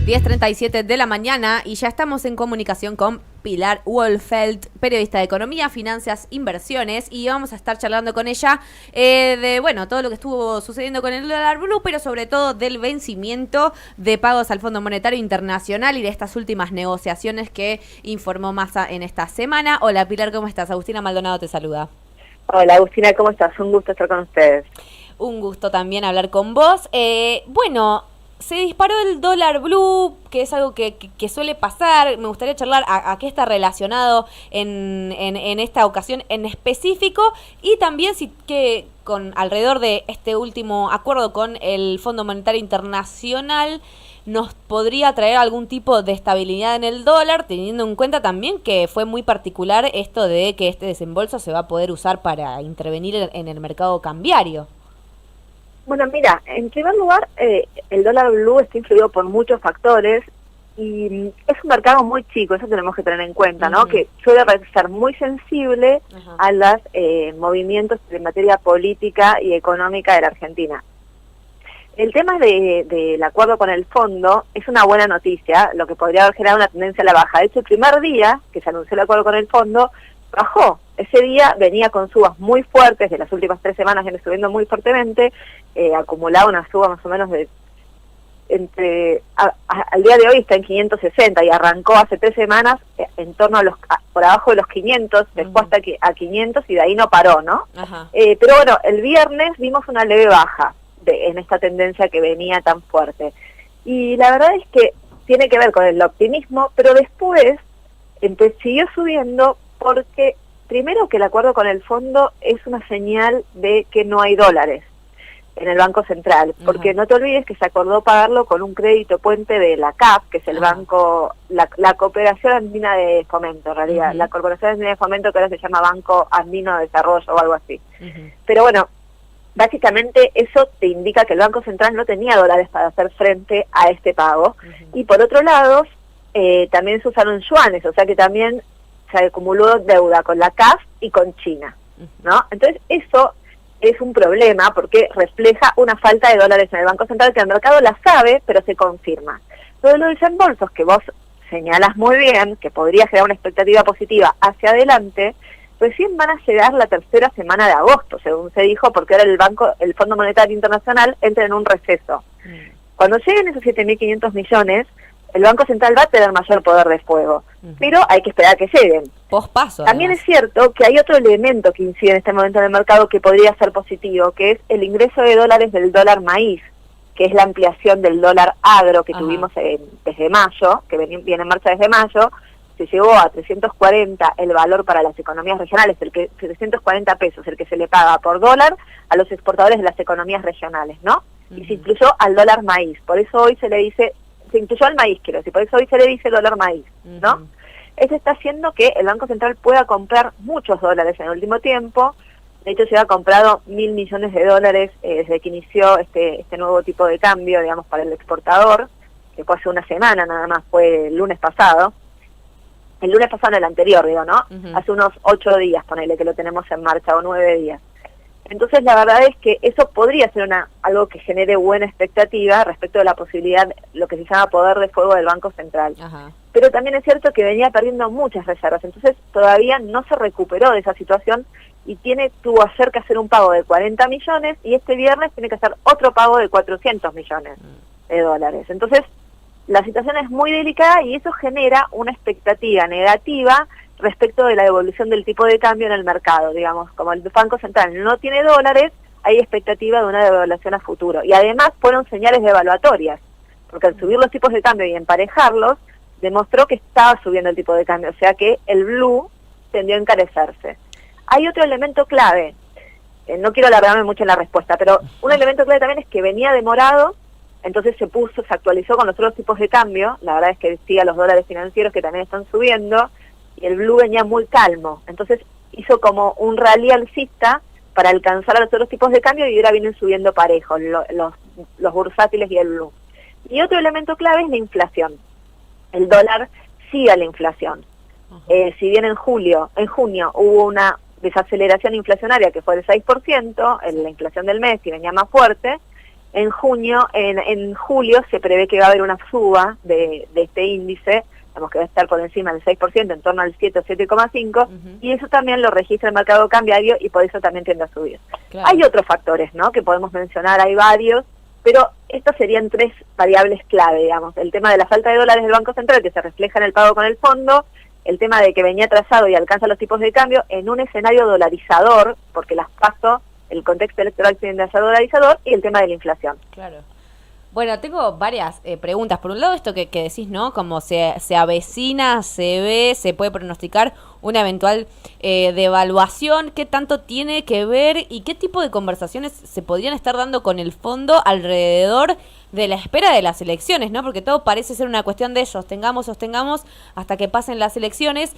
10:37 de la mañana y ya estamos en comunicación con Pilar Wohlfeld, periodista de Economía, Finanzas, Inversiones, y vamos a estar charlando con ella de, bueno, todo lo que estuvo sucediendo con el dólar blue, pero sobre todo del vencimiento de pagos al Fondo Monetario Internacional y de estas últimas negociaciones que informó Massa en esta semana. Hola Pilar, ¿cómo estás? Agustina Maldonado te saluda. Hola Agustina, ¿cómo estás? Un gusto estar con ustedes. Un gusto también hablar con vos. Bueno, se disparó el dólar blue, que es algo que suele pasar. Me gustaría charlar a qué está relacionado en esta ocasión en específico, y también si que con alrededor de este último acuerdo con el Fondo Monetario Internacional nos podría traer algún tipo de estabilidad en el dólar, teniendo en cuenta también que fue muy particular esto de que este desembolso se va a poder usar para intervenir en el mercado cambiario. Bueno, mira, en primer lugar, el dólar blue está influido por muchos factores y es un mercado muy chico, eso tenemos que tener en cuenta, ¿no? Que suele ser muy sensible a los movimientos de materia política y económica de la Argentina. El tema del acuerdo con el fondo es una buena noticia, lo que podría haber generado una tendencia a la baja. De hecho, el primer día que se anunció el acuerdo con el fondo, bajó. Ese día venía con subas muy fuertes, de las últimas 3 semanas viene subiendo muy fuertemente, acumulaba una suba más o menos de al día de hoy está en 560 y arrancó hace 3 semanas en torno a por abajo de los 500, después hasta a 500 y de ahí no paró, ¿no? Pero bueno, el viernes vimos una leve baja en esta tendencia que venía tan fuerte. Y la verdad es que tiene que ver con el optimismo, pero después siguió subiendo porque primero que el acuerdo con el fondo es una señal de que no hay dólares en el Banco Central, porque no te olvides que se acordó pagarlo con un crédito puente de la CAF, que es el banco, la Cooperación Andina de Fomento, en realidad, la Corporación Andina de Fomento, que ahora se llama Banco Andino de Desarrollo o algo así. Pero bueno, básicamente eso te indica que el Banco Central no tenía dólares para hacer frente a este pago, y por otro lado, también se usaron yuanes, o sea que también se acumuló deuda con la CAF y con China, ¿no? Entonces eso es un problema porque refleja una falta de dólares en el Banco Central, que el mercado la sabe, pero se confirma. Todo los desembolsos que vos señalas muy bien, que podría generar una expectativa positiva hacia adelante, recién van a llegar la tercera semana de agosto, según se dijo, porque ahora el Fondo Monetario Internacional entra en un receso. Cuando lleguen esos 7.500 millones, el Banco Central va a tener mayor poder de fuego, pero hay que esperar a que lleguen. Pospaso. También es cierto que hay otro elemento que incide en este momento en el mercado que podría ser positivo, que es el ingreso de dólares del dólar maíz, que es la ampliación del dólar agro que tuvimos desde mayo, que viene en marcha desde mayo. Se llegó a 340 el valor para las economías regionales, 340 pesos, el que se le paga por dólar a los exportadores de las economías regionales, ¿no? Y se incluyó al dólar maíz, por eso hoy se le dice, se incluyó al maíz, quiero decir, por eso hoy se le dice dólar maíz, ¿no? Eso está haciendo que el Banco Central pueda comprar muchos dólares en el último tiempo. De hecho, se ha comprado 1.000 millones de dólares desde que inició este nuevo tipo de cambio, digamos, para el exportador, que fue hace una semana nada más, fue el lunes pasado. El lunes pasado, el anterior, digo, ¿no? Hace unos 8 días, ponele, que lo tenemos en marcha, o 9 días. Entonces, la verdad es que eso podría ser algo que genere buena expectativa respecto de la posibilidad, lo que se llama poder de fuego del Banco Central. Pero también es cierto que venía perdiendo muchas reservas, entonces todavía no se recuperó de esa situación y tuvo que hacer un pago de 40 millones y este viernes tiene que hacer otro pago de 400 millones de dólares. Entonces, la situación es muy delicada y eso genera una expectativa negativa respecto de la evolución del tipo de cambio en el mercado, digamos. Como el Banco Central no tiene dólares, hay expectativa de una devaluación a futuro. Y además fueron señales devaluatorias, porque al subir los tipos de cambio y emparejarlos, demostró que estaba subiendo el tipo de cambio, o sea que el blue tendió a encarecerse. Hay otro elemento clave, no quiero alargarme mucho en la respuesta, pero un elemento clave también es que venía demorado, entonces se actualizó con los otros tipos de cambio, la verdad es que sigue a los dólares financieros que también están subiendo, y el blue venía muy calmo, entonces hizo como un rally alcista para alcanzar a los otros tipos de cambio y ahora vienen subiendo parejos, los bursátiles y el blue. Y otro elemento clave es la inflación. El dólar sigue a la inflación. Si bien en junio hubo una desaceleración inflacionaria que fue del 6%, la inflación del mes y venía más fuerte, En julio se prevé que va a haber una suba de este índice, digamos que va a estar por encima del 6%, en torno al 7 o 7,5, y eso también lo registra el mercado cambiario y por eso también tiende a subir. Claro. Hay otros factores, ¿no?, que podemos mencionar, hay varios, pero estos serían 3 variables clave, digamos. El tema de la falta de dólares del Banco Central, que se refleja en el pago con el fondo, el tema de que venía atrasado y alcanza los tipos de cambio en un escenario dolarizador, porque las PASO, el contexto electoral tiende a ser dolarizador, y el tema de la inflación. Claro. Bueno, tengo varias preguntas. Por un lado, esto que decís, ¿no? Como se avecina, se ve, se puede pronosticar una eventual devaluación. ¿Qué tanto tiene que ver y qué tipo de conversaciones se podrían estar dando con el fondo alrededor de la espera de las elecciones, ¿no? Porque todo parece ser una cuestión de sostengamos hasta que pasen las elecciones.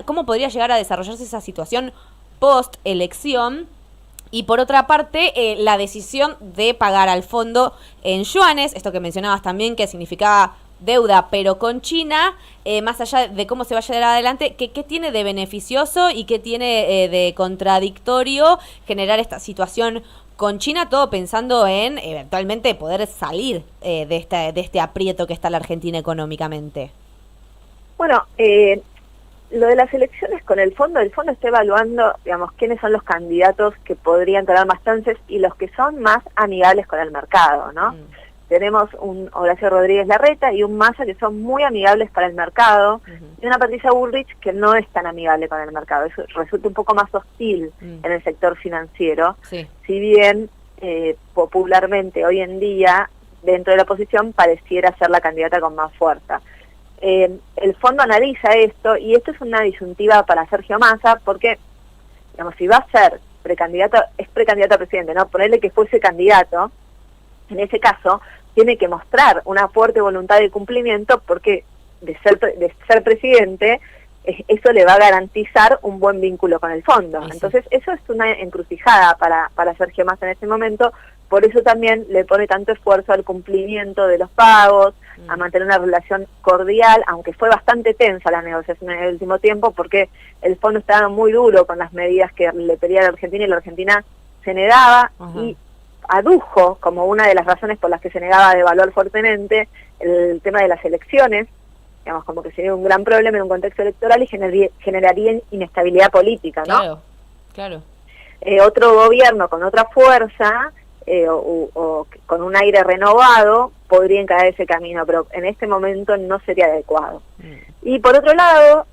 ¿Cómo podría llegar a desarrollarse esa situación post-elección? Y por otra parte, la decisión de pagar al fondo en yuanes, esto que mencionabas también, que significaba deuda, pero con China, más allá de cómo se va a llevar adelante, ¿qué tiene de beneficioso y qué tiene de contradictorio generar esta situación con China? Todo pensando en eventualmente poder salir de este aprieto que está la Argentina económicamente. Bueno, lo de las elecciones con el fondo está evaluando, digamos, quiénes son los candidatos que podrían tener más chances y los que son más amigables con el mercado, ¿no? Tenemos un Horacio Rodríguez Larreta y un Massa que son muy amigables para el mercado, y una Patricia Bullrich que no es tan amigable con el mercado, eso resulta un poco más hostil en el sector financiero, si bien popularmente hoy en día dentro de la oposición pareciera ser la candidata con más fuerza. El fondo analiza esto, y esto es una disyuntiva para Sergio Massa, porque, digamos, si va a ser es precandidato a presidente, ¿no? Ponerle que fuese candidato, en ese caso, tiene que mostrar una fuerte voluntad de cumplimiento, porque de ser presidente, eso le va a garantizar un buen vínculo con el fondo. Entonces, eso es una encrucijada para Sergio Massa en este momento. Por eso también le pone tanto esfuerzo al cumplimiento de los pagos, a mantener una relación cordial, aunque fue bastante tensa la negociación en el último tiempo, porque el fondo estaba muy duro con las medidas que le pedía a la Argentina, y la Argentina se negaba, y adujo como una de las razones por las que se negaba a devaluar fuertemente el tema de las elecciones, digamos, como que sería un gran problema en un contexto electoral y generaría inestabilidad política, ¿no? Claro. Otro gobierno con otra fuerza, o con un aire renovado, podría encarar ese camino, pero en este momento no sería adecuado. Y por otro lado,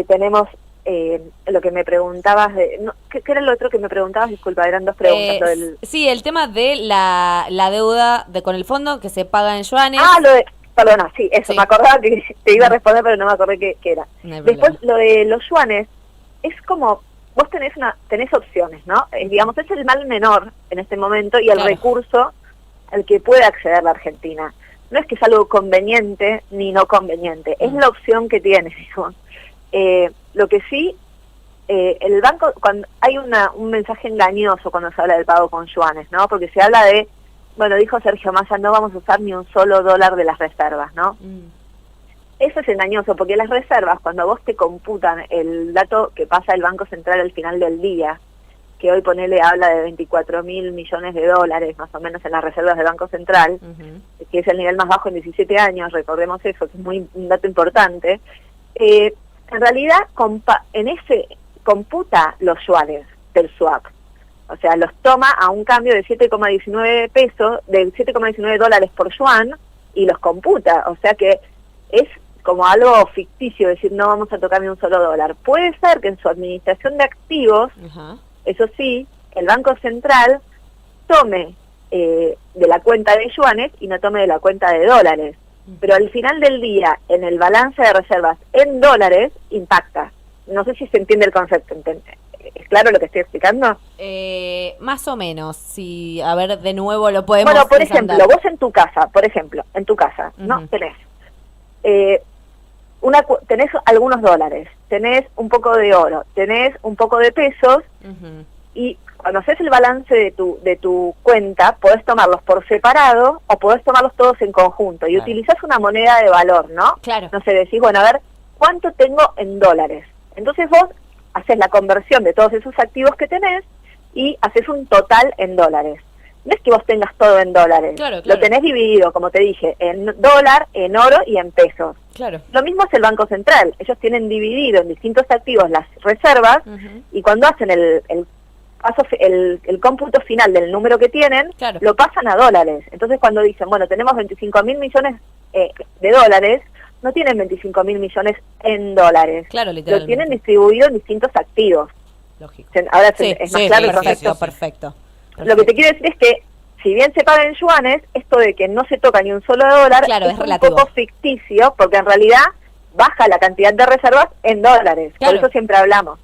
tenemos lo que me preguntabas, ¿qué era lo otro que me preguntabas? Disculpa, eran 2 preguntas. Sí, el tema de la deuda con el fondo que se paga en yuanes. Perdona, sí, eso, me acordaba que te iba a responder, pero no me acordé qué era. Después, lo de los yuanes, es como, vos tenés opciones, ¿no? Digamos, es el mal menor en este momento y el recurso al que puede acceder la Argentina. No es que es algo conveniente ni no conveniente, es la opción que tiene, digamos. Lo que sí, el banco, cuando hay un mensaje engañoso cuando se habla del pago con yuanes, ¿no? Porque se habla de, bueno, dijo Sergio Massa, no vamos a usar ni un solo dólar de las reservas, ¿no? Eso es engañoso, porque las reservas, cuando vos te computan el dato que pasa el Banco Central al final del día, que hoy habla de 24.000 millones de dólares, más o menos, en las reservas del Banco Central, que es el nivel más bajo en 17 años, recordemos eso, que es un dato importante, en realidad en ese computa los yuanes del swap. O sea, los toma a un cambio de 7,19 pesos, de 7,19 dólares por yuan, y los computa. O sea que es como algo ficticio, decir, no vamos a tocar ni un solo dólar. Puede ser que en su administración de activos, eso sí, el Banco Central tome de la cuenta de yuanes y no tome de la cuenta de dólares. Pero al final del día, en el balance de reservas en dólares, impacta. No sé si se entiende el concepto. ¿Es claro lo que estoy explicando? Más o menos. Si, a ver, de nuevo lo podemos... Bueno, por ejemplo, vos en tu casa, ¿no? Tenés algunos dólares, tenés un poco de oro, tenés un poco de pesos, y cuando haces el balance de tu cuenta, podés tomarlos por separado o podés tomarlos todos en conjunto, y utilizás una moneda de valor, ¿no? No sé, decís, bueno, a ver, ¿cuánto tengo en dólares? Entonces vos haces la conversión de todos esos activos que tenés y haces un total en dólares. no es que vos tengas todo en dólares, Claro. lo tenés dividido, como te dije, en dólar, en oro y en pesos. Claro. Lo mismo es el Banco Central, ellos tienen dividido en distintos activos las reservas y cuando hacen el cómputo final del número que tienen, Claro. lo pasan a dólares. Entonces cuando dicen, bueno, tenemos 25.000 millones de dólares, no tienen 25.000 millones en dólares. Claro, Lo literalmente. tienen distribuido en distintos activos. Lógico. Ahora Sí, es más sí, claro el perfecto, concepto. perfecto. Lo que te quiero decir es que, si bien se paga en yuanes, esto de que no se toca ni un solo dólar Claro, es un relativo. poco ficticio, porque en realidad baja la cantidad de reservas en dólares. Claro. Por eso siempre hablamos.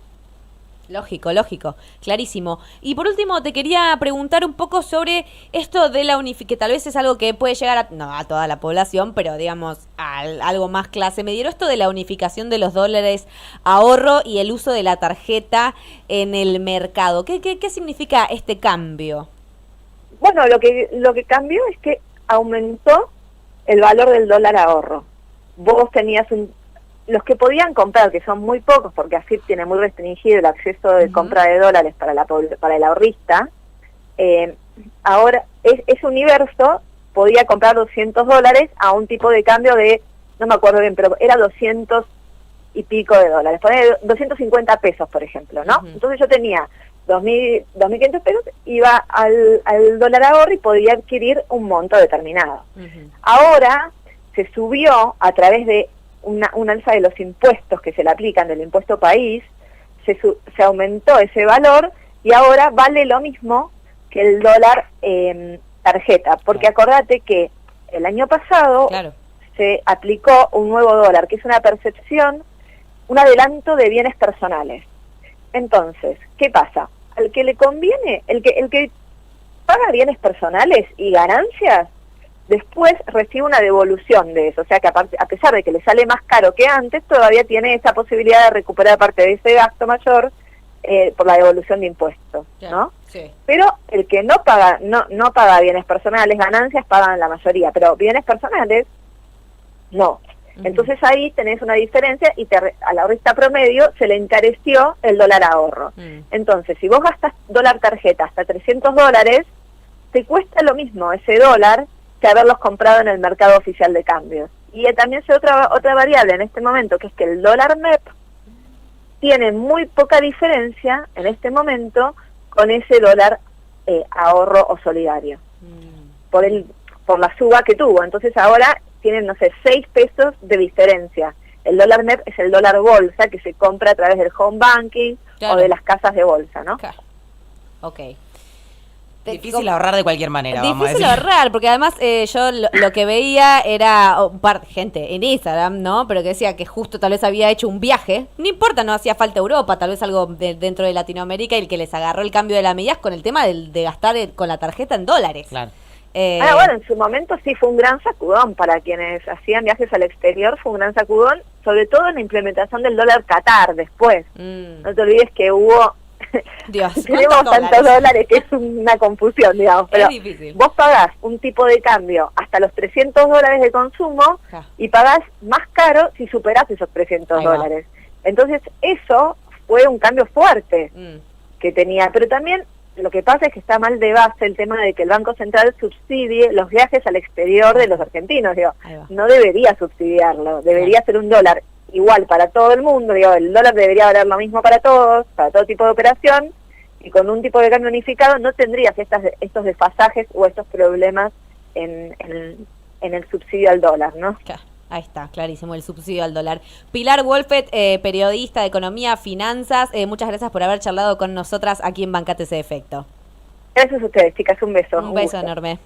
Lógico, lógico, clarísimo. Y por último, te quería preguntar un poco sobre esto de la unificación, que tal vez es algo que puede llegar a, no a toda la población, pero digamos a algo más clase mediero, esto de la unificación de los dólares ahorro y el uso de la tarjeta en el mercado. ¿Qué significa este cambio? Bueno, lo que cambió es que aumentó el valor del dólar ahorro. Vos tenías los que podían comprar, que son muy pocos, porque AFIP tiene muy restringido el acceso de compra de dólares para el ahorrista, ahora ese universo podía comprar $200 a un tipo de cambio de, no me acuerdo bien, pero era 200 y pico de dólares, poner 250 pesos, por ejemplo, ¿no? Entonces yo tenía 2.500 pesos, iba al dólar ahorro y podía adquirir un monto determinado. Ahora se subió a través de un alza de los impuestos que se le aplican del impuesto país, se aumentó ese valor y ahora vale lo mismo que el dólar tarjeta, porque acordate que el año pasado se aplicó un nuevo dólar, que es una percepción, un adelanto de bienes personales. Entonces, ¿qué pasa? Al que le conviene, el que paga bienes personales y ganancias, después recibe una devolución de eso, o sea que a pesar de que le sale más caro que antes, todavía tiene esa posibilidad de recuperar parte de ese gasto mayor por la devolución de impuestos, ¿no? Sí. Pero el que no paga bienes personales, ganancias pagan la mayoría, pero bienes personales, no. Entonces ahí tenés una diferencia y al ahorrista promedio se le encareció el dólar ahorro. Entonces, si vos gastas dólar tarjeta hasta $300, te cuesta lo mismo ese dólar que haberlos comprado en el mercado oficial de cambios. Y también se otra variable en este momento, que es que el dólar MEP tiene muy poca diferencia en este momento con ese dólar ahorro o solidario, por la suba que tuvo. Entonces ahora tienen, no sé, 6 pesos de diferencia. El dólar MEP es el dólar bolsa que se compra a través del home banking o de las casas de bolsa, ¿no? Claro. Ok. Difícil ahorrar de cualquier manera, vamos a Difícil decir. ahorrar, porque además yo lo que veía era un par de gente en Instagram, ¿no? Pero que decía que justo tal vez había hecho un viaje, no importa, no hacía falta Europa, tal vez algo dentro de Latinoamérica, y el que les agarró el cambio de la millas con el tema de gastar con la tarjeta en dólares. Claro. Bueno, en su momento sí fue un gran sacudón para quienes hacían viajes al exterior, fue un gran sacudón, sobre todo en la implementación del dólar Qatar después. No te olvides que hubo... Dios, tenemos tantos dólares que es una confusión, digamos, pero es difícil. vos pagás un tipo de cambio hasta los $300 de consumo y pagás más caro si superás esos $300. Entonces eso fue un cambio fuerte que tenía, pero también lo que pasa es que está mal de base el tema de que el Banco Central subsidie los viajes al exterior de los argentinos, digo, no debería subsidiarlo, debería ser un dólar igual para todo el mundo, digo, el dólar debería valer lo mismo para todos, para todo tipo de operación, y con un tipo de cambio unificado no tendrías estos desfasajes o estos problemas en el subsidio al dólar, ¿no? Ahí está, clarísimo, el subsidio al dólar. Pilar Wolfet, periodista de Economía, Finanzas, muchas gracias por haber charlado con nosotras aquí en Bancate ese Efecto. Gracias a ustedes, chicas, un beso. Un beso enorme.